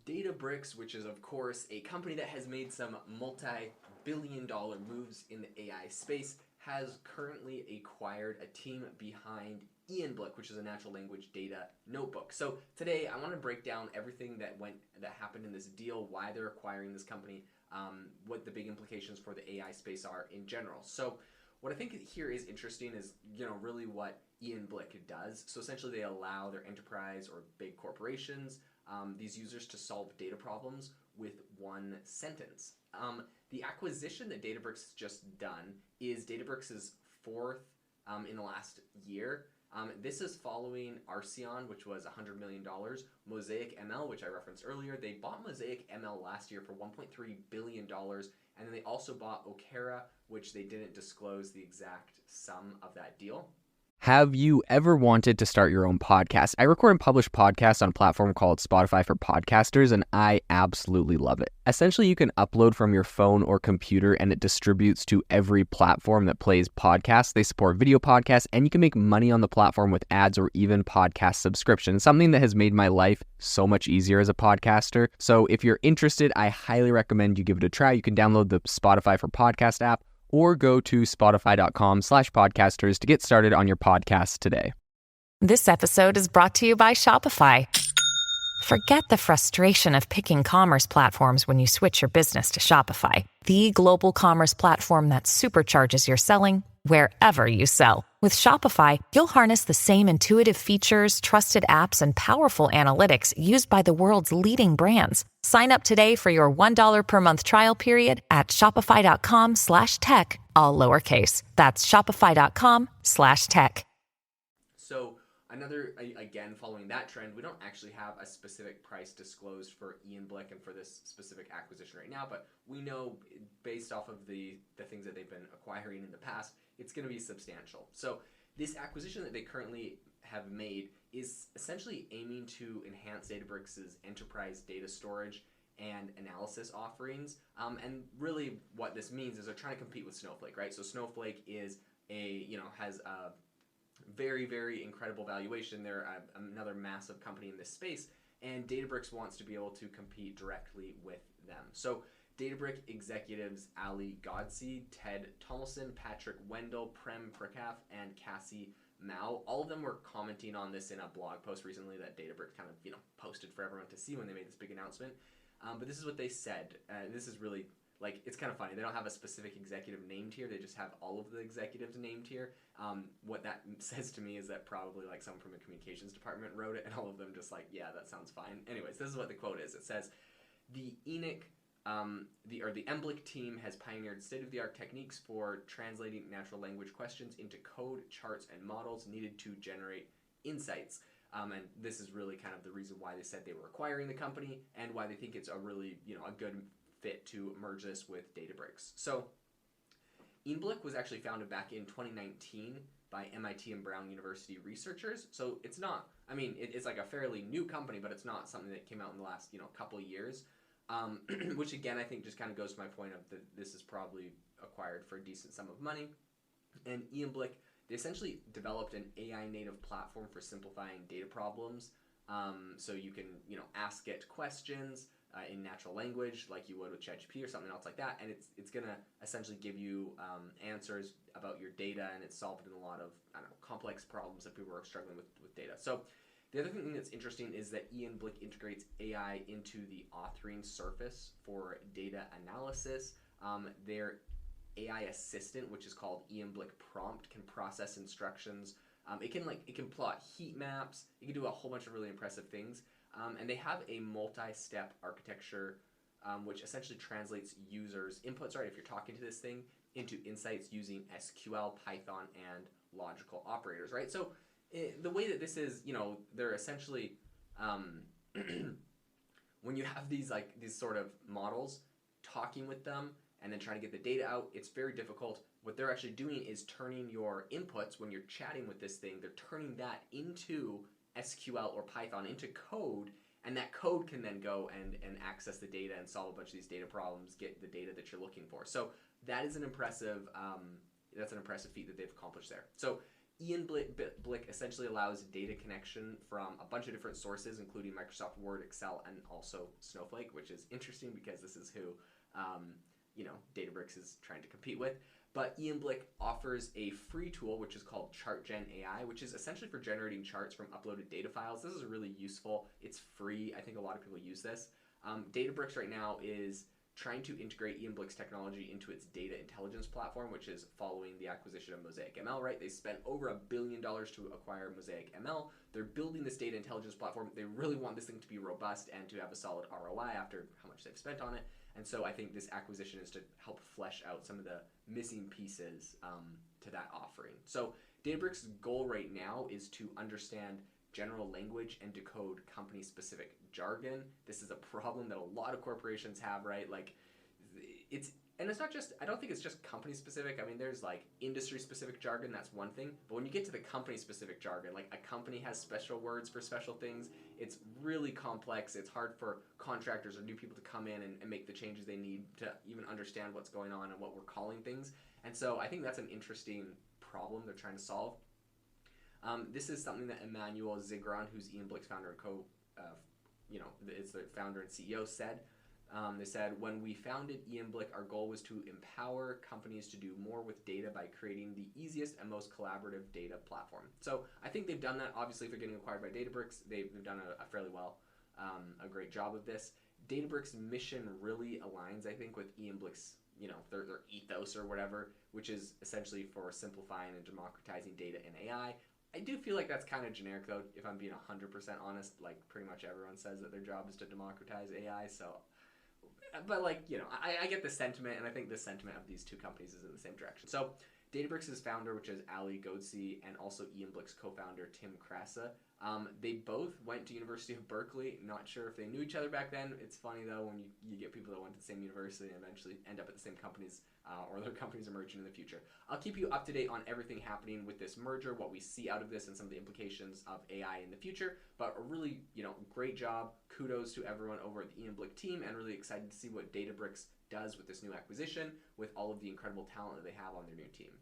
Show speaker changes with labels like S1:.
S1: Databricks, which is of course a company that has made some multi-billion-dollar moves in the AI space, has currently acquired a team behind Einblick, which is a natural language data notebook. So today I want to break down everything that happened in this deal, why they're acquiring this company, what the big implications for the AI space are in general. So what I think here is interesting is, really what Einblick does. So essentially they allow their enterprise or big corporations, these users to solve data problems with one sentence. The acquisition that Databricks has just done is Databricks' fourth in the last year. This is following Arceon, which was $100 million, Mosaic ML, which I referenced earlier. They bought Mosaic ML last year for $1.3 billion, and then they also bought Okera, which they didn't disclose the exact sum of that deal.
S2: Have you ever wanted to start your own podcast? I record and publish podcasts on a platform called Spotify for Podcasters, and I absolutely love it. Essentially, you can upload from your phone or computer, and it distributes to every platform that plays podcasts. They support video podcasts, and you can make money on the platform with ads or even podcast subscriptions, something that has made my life so much easier as a podcaster. So if you're interested, I highly recommend you give it a try. You can download the Spotify for Podcast app, or go to spotify.com/podcasters to get started on your podcast today.
S3: This episode is brought to you by Shopify. Forget the frustration of picking commerce platforms when you switch your business to Shopify, the global commerce platform that supercharges your selling wherever you sell. With Shopify, you'll harness the same intuitive features, trusted apps, and powerful analytics used by the world's leading brands. Sign up today for your $1 per month trial period at shopify.com/tech, all lowercase. That's shopify.com/tech.
S1: So again, following that trend, we don't actually have a specific price disclosed for Einblick and for this specific acquisition right now, but we know based off of the things that they've been acquiring in the past, it's going to be substantial. So this acquisition that they currently have made is essentially aiming to enhance Databricks' enterprise data storage and analysis offerings. And really what this means is they're trying to compete with Snowflake, right? So Snowflake is has a very, very incredible valuation. They're another massive company in this space, and Databricks wants to be able to compete directly with them. So Databricks executives Ali Godse, Ted Tomlinson, Patrick Wendell, Prem Prakash, and Cassie Mao, all of them were commenting on this in a blog post recently that Databricks kind of posted for everyone to see when they made this big announcement. But this is what they said. This is really, it's kind of funny. They don't have a specific executive named here. They just have all of the executives named here. What that says to me is that probably someone from the communications department wrote it, and all of them just yeah, that sounds fine. Anyways, this is what the quote is. It says, the Einblick team has pioneered state-of-the-art techniques for translating natural language questions into code, charts, and models needed to generate insights. And this is really kind of the reason why they said they were acquiring the company and why they think it's a really, a good fit to merge this with Databricks. So Einblick was actually founded back in 2019 by MIT and Brown University researchers. So it's not, it's a fairly new company, but it's not something that came out in the last, couple of years. Which again, I think just kind of goes to my point of this is probably acquired for a decent sum of money. And Einblick, they essentially developed an AI native platform for simplifying data problems. So you can, ask it questions in natural language like you would with ChatGPT or something else like that, and it's gonna essentially give you answers about your data, and it's solved in a lot of complex problems that people are struggling with data. So the other thing that's interesting is that Einblick integrates AI into the authoring surface for data analysis. Their AI assistant, which is called Einblick Prompt, can process instructions. It can plot heat maps. It can do a whole bunch of really impressive things. And they have a multi-step architecture, which essentially translates users' inputs, right, if you're talking to this thing, into insights using SQL, Python, and logical operators, right? So the way that this is, they're essentially, when you have these sort of models, talking with them and then trying to get the data out, it's very difficult. What they're actually doing is turning your inputs when you're chatting with this thing, they're turning that into SQL or Python, into code, and that code can then go and access the data and solve a bunch of these data problems, get the data that you're looking for. So that is an impressive feat that they've accomplished there. So Einblick essentially allows data connection from a bunch of different sources, including Microsoft Word, Excel, and also Snowflake, which is interesting because this is who Databricks is trying to compete with. But Einblick offers a free tool, which is called ChartGen AI, which is essentially for generating charts from uploaded data files. This is really useful. It's free. I think a lot of people use this. Databricks right now is trying to integrate Einblick's technology into its data intelligence platform, which is following the acquisition of Mosaic ML, right? They spent over $1 billion to acquire Mosaic ML. They're building this data intelligence platform. They really want this thing to be robust and to have a solid ROI after how much they've spent on it. And so I think this acquisition is to help flesh out some of the missing pieces to that offering. So Databricks' goal right now is to understand general language and decode company-specific jargon. This is a problem that a lot of corporations have, right? Like, it's not just, I don't think it's just company-specific. I mean, there's like industry-specific jargon, that's one thing. But when you get to the company-specific jargon, like a company has special words for special things, it's really complex. It's hard for contractors or new people to come in and make the changes they need to even understand what's going on and what we're calling things. And so I think that's an interesting problem they're trying to solve. This is something that Emmanuel Zigron, who's Einblick's founder and is the founder and CEO, said. They said, when we founded Einblick, our goal was to empower companies to do more with data by creating the easiest and most collaborative data platform. So I think they've done that. Obviously, if they're getting acquired by Databricks, they've done a fairly well, a great job of this. Databricks' mission really aligns, I think, with Einblick's, their ethos or whatever, which is essentially for simplifying and democratizing data and AI. I do feel like that's kind of generic, though, if I'm being 100% honest. Like, pretty much everyone says that their job is to democratize AI, so... But, I get the sentiment, and I think the sentiment of these two companies is in the same direction. So, Databricks' founder, which is Ali Ghodsi, and also Einblick's co-founder, Tim Krasa, they both went to University of Berkeley. Not sure if they knew each other back then. It's funny, though, when you get people that went to the same university and eventually end up at the same companies, or their companies are merging in the future. I'll keep you up to date on everything happening with this merger, what we see out of this, and some of the implications of AI in the future. But a really, great job. Kudos to everyone over at the Einblick team, and really excited to see what Databricks does with this new acquisition, with all of the incredible talent that they have on their new team.